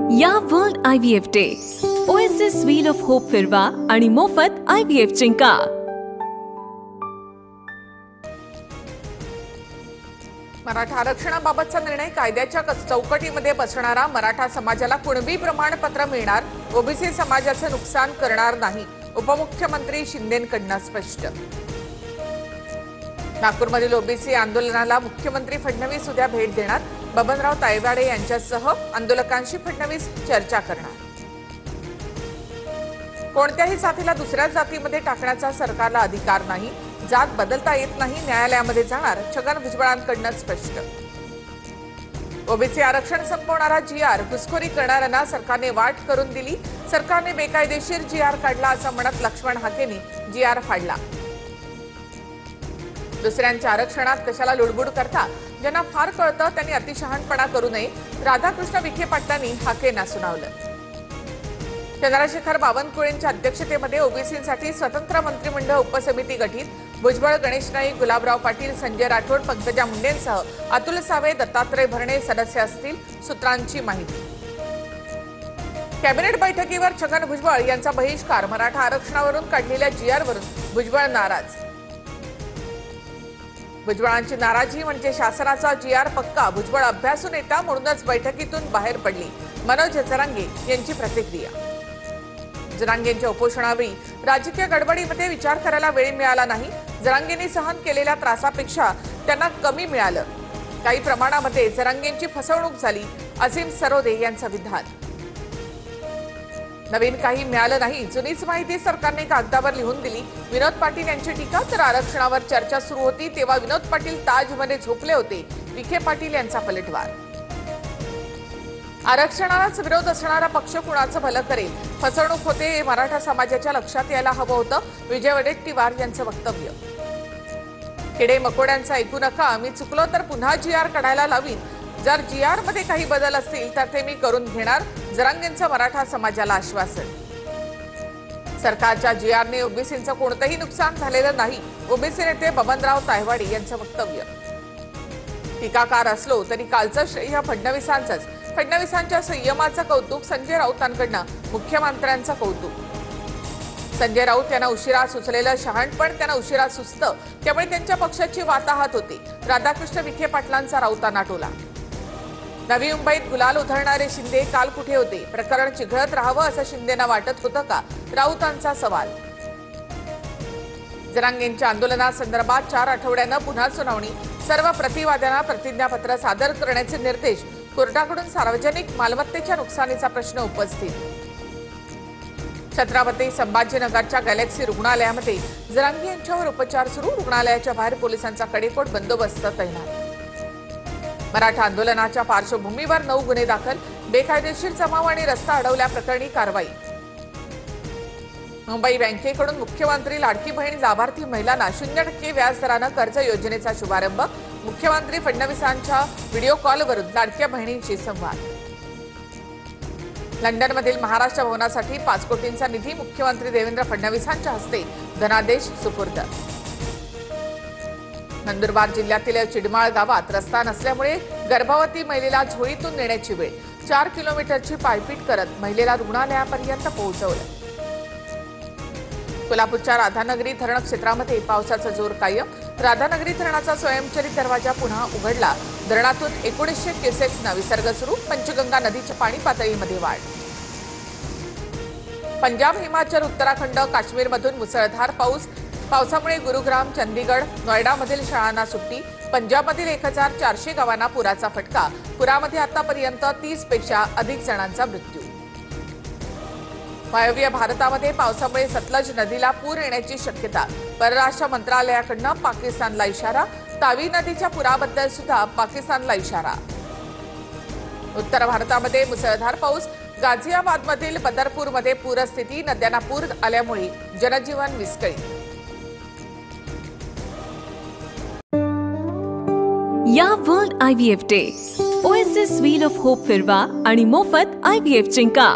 या world IVF day OSS wheel of hope फिरवा आणि मोफत IVF जिंका। मराठा आरक्षणाबाबतचा निर्णय कायद्याच्या चौकटीमध्ये बसणारा, मराठा समाजाला कुणबी प्रमाणपत्र मिळणार, ओबीसी समाजाचे नुकसान करणार नाही, उपमुख्यमंत्री शिंदेंकडून स्पष्ट। नागपूरमधील ओबीसी आंदोलनाला मुख्यमंत्री फडणवीस उद्या भेट देणार, बबनराव तायवाडे यांच्यासह आंदोलकांशी फडणवीस चर्चा करणार। कोणत्याही जातीला दुसऱ्या जातीमध्ये टाकण्याचा सरकारला अधिकार नाही, जात बदलता येत नाही, न्यायालयामध्ये जाणार, छगन भुजबळांकडून स्पष्ट। ओबीसी आरक्षण संपवणारा GR घुसखोरी करणाऱ्यांना सरकारने वाट करून दिली, सरकारने बेकायदेशीर GR काढला असं म्हणत लक्ष्मण हाकेंनी GR फाडला। दुसऱ्यांच्या आरक्षणात कशाला लुडबुड करता, ज्यांना फार कळतं त्यांनी अतिशहाणपणा करू नये, राधाकृष्ण विखे पाटलांनी हाकेंना सुनावलं। चंद्रशेखर बावनकुळेंच्या अध्यक्षतेमध्ये ओबीसींसाठी स्वतंत्र मंत्रिमंडळ उपसमिती गठीत, भुजबळ, गणेश नाईक, गुलाबराव पाटील, संजय राठोड, पंकजा मुंडेंसह अतुल सावे, दत्तात्रय भरणे सदस्य असतील, सूत्रांची माहिती। कॅबिनेट बैठकीवर छगन भुजबळ यांचा बहिष्कार, मराठा आरक्षणावरून काढलेल्या GR वरून भुजबळ नाराज। भुजबळांची नाराजी म्हणजे शासनाचा GR पक्का, भुजबळ अभ्यासू नेता म्हणूनच बैठकीतून बाहेर पडली, मनोज जरांगे यांची प्रतिक्रिया। जरांगेंच्या उपोषणावेळी राजकीय गडबडीमध्ये विचार करायला वेळ मिळाला नाही, जरांगेंनी सहन केलेल्या त्रासापेक्षा त्यांना कमी मिळालं, काही प्रमाणामध्ये जरांगेंची फसवणूक झाली, असीम सरोदे यांचं विधान। नवीन काही मिळालं नाही, जुनीच माहिती सरकारने कागदावर लिहून दिली, विनोद पाटील यांची टीका। तर आरक्षणावर चर्चा सुरू होती तेव्हा विनोद पाटील ताजमध्ये झोपले होते, विखे पाटील यांचा पलटवार। आरक्षणालाच विरोध असणारा पक्ष कुणाचं भलं करेल, फसवणूक होते हे मराठा समाजाच्या लक्षात यायला हवं होतं, विजय वडेट्टीवार यांचं वक्तव्य। किडे मकोड्यांचं ऐकू नका, मी चुकलो तर पुन्हा GR काढायला लावीन, जर GR मध्ये काही बदल असतील तर ते मी करून घेणार, जरांगेंचं मराठा समाजाला आश्वासन। सरकारच्या GR ने ओबीसींचं कोणतंही नुकसान झालेलं नाही, ओबीसी नेते बबनराव तायवाडे यांचं वक्तव्य। टीकाकार असलो तरी कालचं श्रेय फडणवीसांचंच, फडणवीसांच्या संयमाचं कौतुक, संजय राऊतांकडनं मुख्यमंत्र्यांचं कौतुक। संजय राऊत यांना उशिरा सुचलेलं शहाणपण त्यांना उशिरा सुचतं, त्यामुळे त्यांच्या पक्षाची वाताहत होती, राधाकृष्ण विखे पाटलांचा राऊतांना टोला। नवी मुंबईत गुलाल उधळणारे शिंदे काल कुठे होते, प्रकरण चिघळत राहावं असं शिंदेना वाटत होतं का, राऊतांचा सवाल। जरांगेंच्या आंदोलनासंदर्भात 4 आठवड्यानं पुन्हा सुनावणी, सर्व प्रतिवाद्यांना प्रतिज्ञापत्र सादर करण्याचे निर्देश, कोर्टाकडून सार्वजनिक मालमत्तेच्या नुकसानीचा प्रश्न उपस्थित। छत्रपती संभाजीनगरच्या गॅलेक्सी रुग्णालयामध्ये जरांगे यांच्यावर उपचार सुरू, रुग्णालयाच्या बाहेर पोलिसांचा कडेकोट बंदोबस्त तैनात। मराठा आंदोलनाच्या पार्श्वभूमीवर 9 गुन्हे दाखल, बेकायदेशीर जमाव आणि रस्ता अडवल्याप्रकरणी कारवाई। मुंबई बँकेकडून मुख्यमंत्री लाडकी बहीण लाभार्थी महिलांना 0% व्याजदरानं कर्ज योजनेचा शुभारंभ, मुख्यमंत्री फडणवीसांच्या व्हिडिओ कॉलवरून लाडक्या बहिणींशी संवाद। लंडनमधील महाराष्ट्र भवनासाठी 5 कोटींचा निधी, मुख्यमंत्री देवेंद्र फडणवीसांच्या हस्ते धनादेश सुपूर्द। नंदुरबार जिल्ह्यातील चिडमाळ गावात रस्ता नसल्यामुळे गर्भवती महिलेला झोळीतून नेण्याची वेळ, 4 किलोमीटरची पायपीट करत महिलेला रुग्णालयापर्यंत पोहोचवलं। कोल्हापूरच्या राधानगरी धरण क्षेत्रामध्ये पावसाचा जोर कायम, राधानगरी धरणाचा स्वयंचलित दरवाजा पुन्हा उघडला, धरणातून 1900 क्युसेक्सनं विसर्ग सुरू, पंचगंगा नदीच्या पाणी पातळीमध्ये वाढ। पंजाब, हिमाचल, उत्तराखंड, काश्मीरमधून मुसळधार पाऊस, पावसामुळे गुरुग्राम, चंदीगड, नोएडामधील शाळांना सुट्टी, पंजाबमधील 1400 गावांना पुराचा फटका, पुरामध्ये आतापर्यंत 30 पेक्षा अधिक जणांचा मृत्यू। वायव्य भारतामध्ये पावसामुळे सतलज नदीला पूर येण्याची शक्यता, परराष्ट्र मंत्रालयाकडून पाकिस्तानला इशारा, तावी नदीच्या पुराबद्दल सुद्धा पाकिस्तानला इशारा। उत्तर भारतामध्ये मुसळधार पाऊस, गाझियाबादमधील बदरपूरमध्ये पूरस्थिती, नद्यांना पूर आल्यामुळे जनजीवन विस्कळीत। या world IVF day OSS wheel of hope फिरवा आणि मोफत IVF जिंका।